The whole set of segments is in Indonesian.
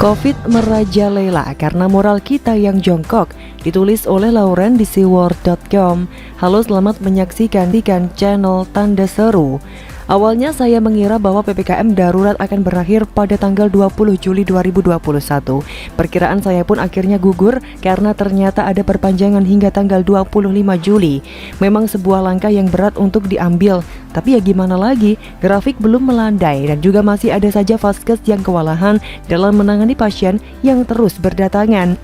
Covid merajalela karena moral kita yang jongkok. Ditulis oleh Lauren di seaworld.com. Halo, selamat menyaksikan channel Tanda Seru. Awalnya saya mengira bahwa PPKM darurat akan berakhir pada tanggal 20 Juli 2021. Perkiraan saya pun akhirnya gugur karena ternyata ada perpanjangan hingga tanggal 25 Juli. Memang sebuah langkah yang berat untuk diambil, tapi ya gimana lagi, grafik belum melandai dan juga masih ada saja vaskes yang kewalahan dalam menangani pasien yang terus berdatangan.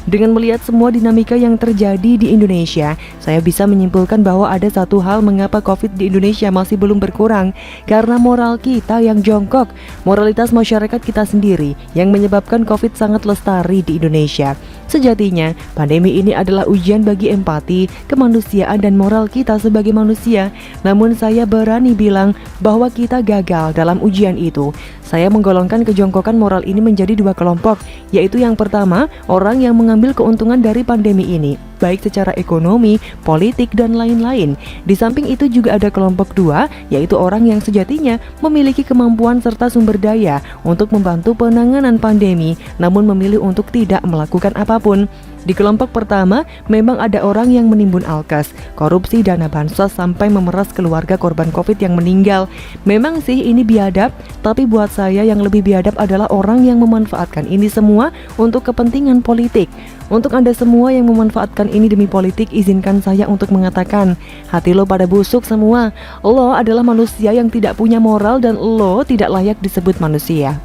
Dengan melihat semua dinamika yang terjadi di Indonesia, saya bisa menyimpulkan bahwa ada satu hal mengapa Covid di Indonesia masih belum berkurang, karena moral kita yang jongkok, moralitas masyarakat kita sendiri yang menyebabkan Covid sangat lestari di Indonesia. Sejatinya, pandemi ini adalah ujian bagi empati, kemanusiaan dan moral kita sebagai manusia. Namun saya berani bilang bahwa kita gagal dalam ujian itu. Saya menggolongkan kejongkokan moral ini menjadi dua kelompok, yaitu yang pertama, orang yang mengambil keuntungan dari pandemi ini, baik secara ekonomi, politik, dan lain-lain. Di samping itu juga ada kelompok dua, yaitu orang yang sejatinya memiliki kemampuan serta sumber daya untuk membantu penanganan pandemi, namun memilih untuk tidak melakukan apapun. Di kelompok pertama, memang ada orang yang menimbun alkes, korupsi dana bansos sampai memeras keluarga korban Covid yang meninggal. Memang sih ini biadab, tapi buat saya yang lebih biadab adalah orang yang memanfaatkan ini semua untuk kepentingan politik. Untuk Anda semua yang memanfaatkan ini demi politik, izinkan saya untuk mengatakan, hati lo pada busuk semua. Lo adalah manusia yang tidak punya moral dan lo tidak layak disebut manusia.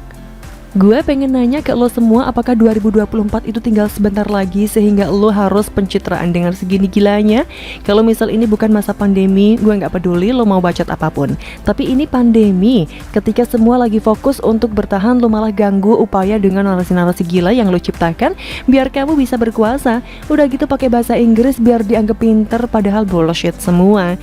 Gue pengen nanya ke lo semua, apakah 2024 itu tinggal sebentar lagi sehingga lo harus pencitraan dengan segini gilanya? Kalau misal ini bukan masa pandemi, gue gak peduli lo mau bacot apapun. Tapi ini pandemi, ketika semua lagi fokus untuk bertahan, lo malah ganggu upaya dengan narasi-narasi gila yang lo ciptakan biar kamu bisa berkuasa. Udah gitu pakai bahasa Inggris biar dianggap pinter, padahal bullshit semua.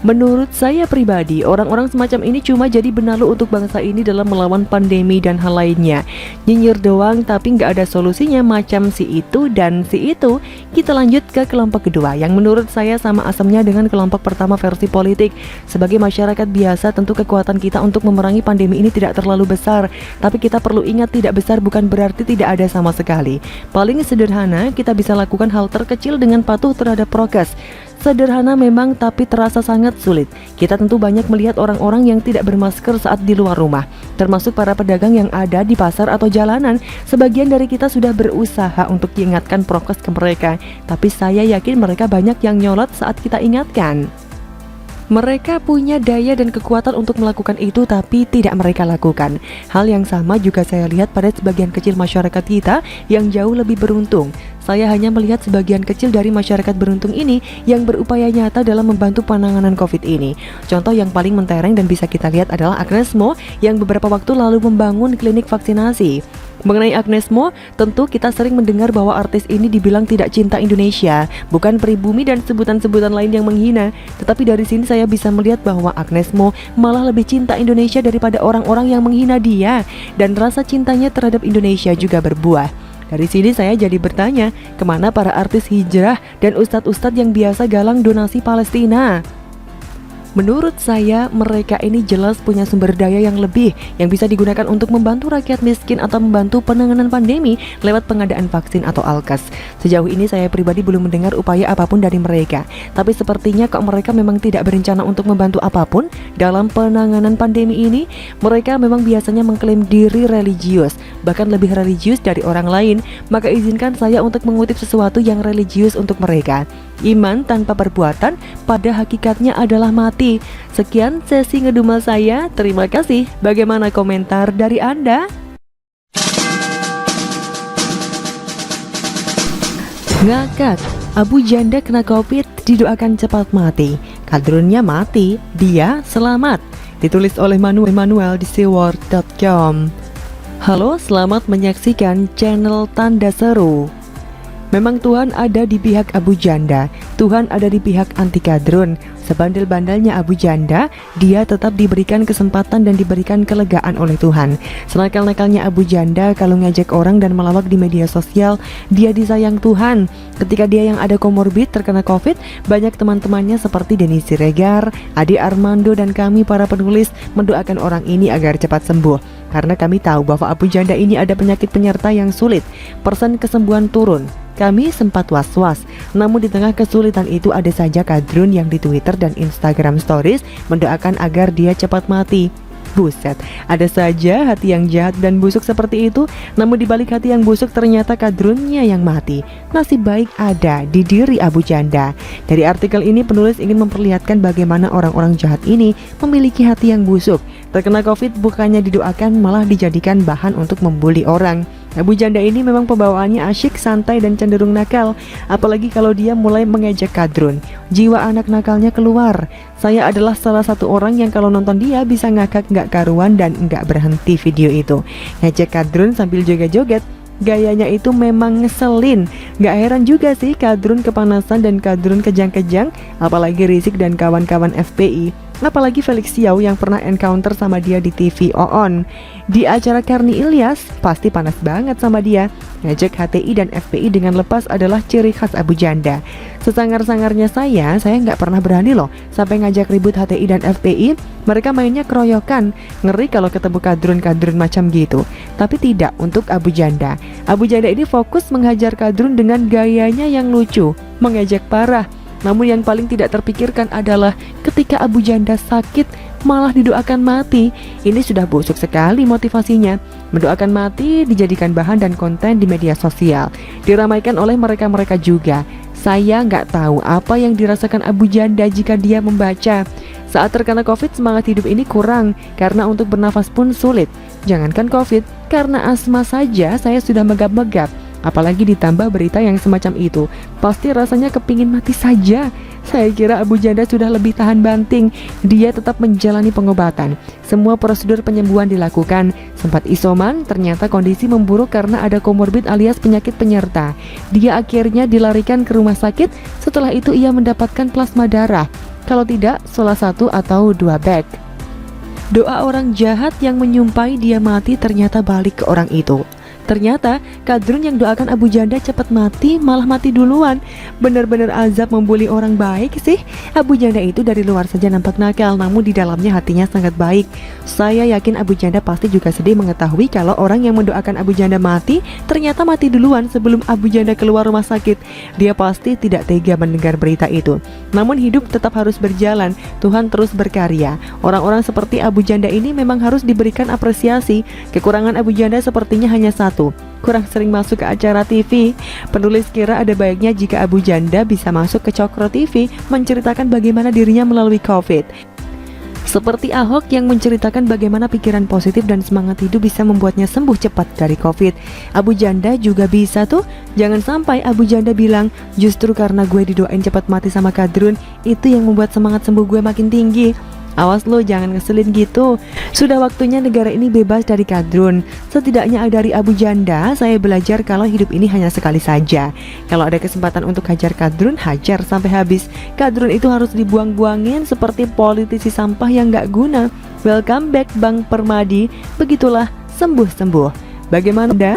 Menurut saya pribadi, orang-orang semacam ini cuma jadi benalu untuk bangsa ini dalam melawan pandemi dan hal lainnya. Nyinyir doang tapi nggak ada solusinya macam si itu dan si itu. Kita lanjut ke kelompok kedua yang menurut saya sama asamnya dengan kelompok pertama versi politik. Sebagai masyarakat biasa, tentu kekuatan kita untuk memerangi pandemi ini tidak terlalu besar. Tapi kita perlu ingat, tidak besar bukan berarti tidak ada sama sekali. Paling sederhana, kita bisa lakukan hal terkecil dengan patuh terhadap prokes. Sederhana memang, tapi terasa sangat sulit. Kita tentu banyak melihat orang-orang yang tidak bermasker saat di luar rumah, termasuk para pedagang yang ada di pasar atau jalanan. Sebagian dari kita sudah berusaha untuk diingatkan prokes ke mereka, tapi saya yakin mereka banyak yang nyolot saat kita ingatkan. Mereka punya daya dan kekuatan untuk melakukan itu, tapi tidak mereka lakukan. Hal yang sama juga saya lihat pada sebagian kecil masyarakat kita yang jauh lebih beruntung. Saya hanya melihat sebagian kecil dari masyarakat beruntung ini yang berupaya nyata dalam membantu penanganan Covid ini. Contoh yang paling mentereng dan bisa kita lihat adalah Agnes Mo yang beberapa waktu lalu membangun klinik vaksinasi. Mengenai Agnes Mo, tentu kita sering mendengar bahwa artis ini dibilang tidak cinta Indonesia, bukan pribumi dan sebutan-sebutan lain yang menghina. Tetapi dari sini saya bisa melihat bahwa Agnes Mo malah lebih cinta Indonesia daripada orang-orang yang menghina dia, dan rasa cintanya terhadap Indonesia juga berbuah. Dari sini saya jadi bertanya, kemana para artis hijrah dan ustadz-ustadz yang biasa galang donasi Palestina? Menurut saya, mereka ini jelas punya sumber daya yang lebih yang bisa digunakan untuk membantu rakyat miskin atau membantu penanganan pandemi lewat pengadaan vaksin atau alkes. Sejauh ini saya pribadi belum mendengar upaya apapun dari mereka, tapi sepertinya kok mereka memang tidak berencana untuk membantu apapun dalam penanganan pandemi ini. Mereka memang biasanya mengklaim diri religius, bahkan lebih religius dari orang lain. Maka izinkan saya untuk mengutip sesuatu yang religius untuk mereka. Iman tanpa perbuatan pada hakikatnya adalah mati. Sekian sesi ngedumel saya, terima kasih. Bagaimana komentar dari Anda? Ngakak, Abu Janda kena Covid, didoakan cepat mati. Kadrunnya mati, dia selamat. Ditulis oleh Manuel di seaworld.com. Halo, selamat menyaksikan channel Tanda Seru. Memang Tuhan ada di pihak Abu Janda, Tuhan ada di pihak anti kadrun. Sebandel-bandelnya Abu Janda, dia tetap diberikan kesempatan dan diberikan kelegaan oleh Tuhan. Senakal-nakalnya Abu Janda, kalau ngajak orang dan melawak di media sosial, dia disayang Tuhan. Ketika dia yang ada komorbid terkena Covid, banyak teman-temannya seperti Denny Siregar, Ade Armando dan kami para penulis mendoakan orang ini agar cepat sembuh. karena kami tahu bahwa Abu Janda ini ada penyakit penyerta yang sulit. Persen kesembuhan turun. Kami sempat was-was, namun di tengah kesulitan itu ada saja Kadrun yang di Twitter dan Instagram Stories mendoakan agar dia cepat mati. Buset, ada saja hati yang jahat dan busuk seperti itu. Namun di balik hati yang busuk ternyata Kadrunnya yang mati. Nasib baik ada di diri Abu Janda. Dari artikel ini penulis ingin memperlihatkan bagaimana orang-orang jahat ini memiliki hati yang busuk. Terkena COVID bukannya didoakan malah dijadikan bahan untuk membuli orang. Abu Janda ini memang pembawaannya asyik, santai, dan cenderung nakal. Apalagi kalau dia mulai mengejek Kadrun. Jiwa anak nakalnya keluar. Saya adalah salah satu orang yang kalau nonton dia bisa ngakak nggak karuan dan nggak berhenti video itu. Ngejek Kadrun sambil joget-joget. Gayanya itu memang ngeselin. Gak heran juga sih Kadrun kepanasan dan Kadrun kejang-kejang. Apalagi Rizik dan kawan-kawan FPI. Apalagi Felix Xiao yang pernah encounter sama dia di TV OON. Di acara Karni Ilyas pasti panas banget sama dia. Ngejek HTI dan FPI dengan lepas adalah ciri khas Abu Janda. Sesangar-sangarnya saya nggak pernah berani loh sampai ngajak ribut HTI dan FPI. Mereka mainnya keroyokan. Ngeri kalau ketemu Kadrun-Kadrun macam gitu. Tapi tidak untuk Abu Janda. Abu Janda ini fokus menghajar Kadrun dengan gayanya yang lucu, mengejek parah. Namun yang paling tidak terpikirkan adalah ketika Abu Janda sakit malah didoakan mati. Ini sudah busuk sekali motivasinya. Mendoakan mati dijadikan bahan dan konten di media sosial, diramaikan oleh mereka-mereka juga. Saya nggak tahu apa yang dirasakan Abu Janda jika dia membaca. Saat terkena COVID semangat hidup ini kurang, karena untuk bernafas pun sulit. Jangankan COVID, karena asma saja saya sudah megap-megap. Apalagi ditambah berita yang semacam itu, pasti rasanya kepingin mati saja. Saya kira Abu Janda sudah lebih tahan banting. Dia tetap menjalani pengobatan. Semua prosedur penyembuhan dilakukan. Sempat isoman, ternyata kondisi memburuk karena ada komorbid alias penyakit penyerta. Dia akhirnya dilarikan ke rumah sakit. Setelah itu ia mendapatkan plasma darah. Kalau tidak, salah 1 atau 2 bag. Doa orang jahat yang menyumpai dia mati ternyata balik ke orang itu. Ternyata Kadrun yang doakan Abu Janda cepat mati malah mati duluan. Benar-benar azab membuli orang baik sih. Abu Janda itu dari luar saja nampak nakal, namun di dalamnya hatinya sangat baik. Saya yakin Abu Janda pasti juga sedih mengetahui kalau orang yang mendoakan Abu Janda mati ternyata mati duluan sebelum Abu Janda keluar rumah sakit. Dia pasti tidak tega mendengar berita itu. Namun hidup tetap harus berjalan. Tuhan terus berkarya. Orang-orang seperti Abu Janda ini memang harus diberikan apresiasi. Kekurangan Abu Janda sepertinya hanya satu, kurang sering masuk ke acara TV. Penulis kira ada baiknya jika Abu Janda bisa masuk ke Cokro TV menceritakan bagaimana dirinya melalui COVID. Seperti Ahok yang menceritakan bagaimana pikiran positif dan semangat hidup bisa membuatnya sembuh cepat dari COVID. Abu Janda juga bisa tuh. Jangan sampai Abu Janda bilang, justru karena gue didoain cepat mati sama Kadrun, itu yang membuat semangat sembuh gue makin tinggi. Awas lo, jangan ngeselin gitu. Sudah waktunya negara ini bebas dari Kadrun. Setidaknya dari Abu Janda saya belajar kalau hidup ini hanya sekali saja. Kalau ada kesempatan untuk hajar Kadrun, hajar sampai habis. Kadrun itu harus dibuang-buangin seperti politisi sampah yang gak guna. Welcome back Bang Permadi. Begitulah sembuh-sembuh. Bagaimana Anda?